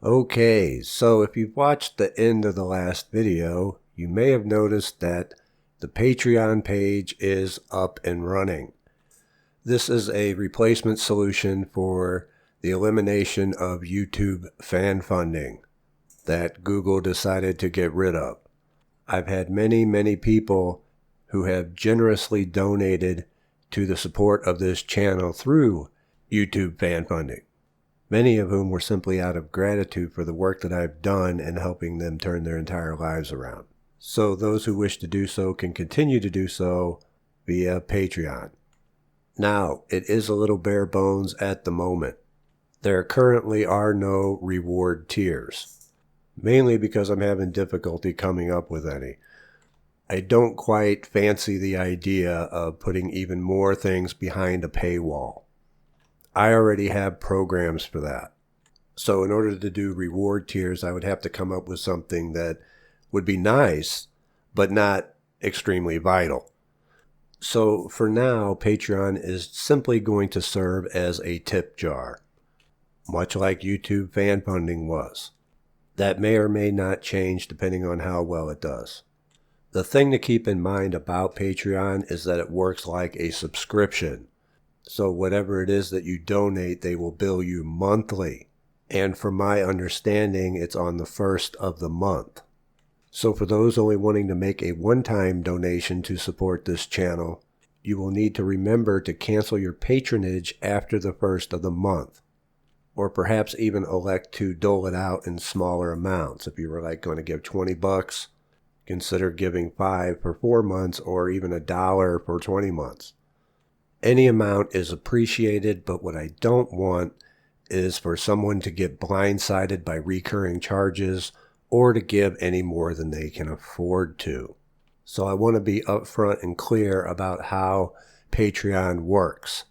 Okay, so if you've watched the end of the last video, you may have noticed that the Patreon page is up and running. This is a replacement solution for the elimination of YouTube fan funding that Google decided to get rid of. I've had many people who have generously donated to the support of this channel through YouTube fan funding. Many of whom were simply out of gratitude for the work that I've done in helping them turn their entire lives around. So those who wish to do so can continue to do so via Patreon. Now, it is a little bare bones at the moment. There currently are no reward tiers, mainly because I'm having difficulty coming up with any. I don't quite fancy the idea of putting even more things behind a paywall. I already have programs for that. So in order to do reward tiers, I would have to come up with something that would be nice, but not extremely vital. So for now, Patreon is simply going to serve as a tip jar, much like YouTube fan funding was. That may or may not change depending on how well it does. The thing to keep in mind about Patreon is that it works like a subscription. So whatever it is that you donate, they will bill you monthly. And from my understanding, it's on the first of the month. So for those only wanting to make a one-time donation to support this channel, you will need to remember to cancel your patronage after the first of the month. Or perhaps even elect to dole it out in smaller amounts. If you were going to give $20, consider giving $5 for 4 months or even $1 for 20 months. Any amount is appreciated, but what I don't want is for someone to get blindsided by recurring charges or to give any more than they can afford to. So I want to be upfront and clear about how Patreon works.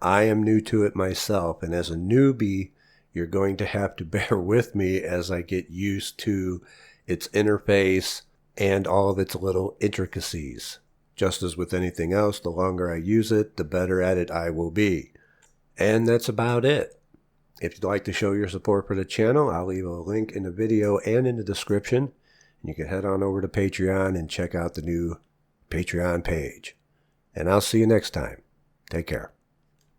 I am new to it myself, and as a newbie, you're going to have to bear with me as I get used to its interface and all of its little intricacies. Just as with anything else, the longer I use it, the better at it I will be. And that's about it. If you'd like to show your support for the channel, I'll leave a link in the video and in the description. You can head on over to Patreon and check out the new Patreon page. And I'll see you next time. Take care.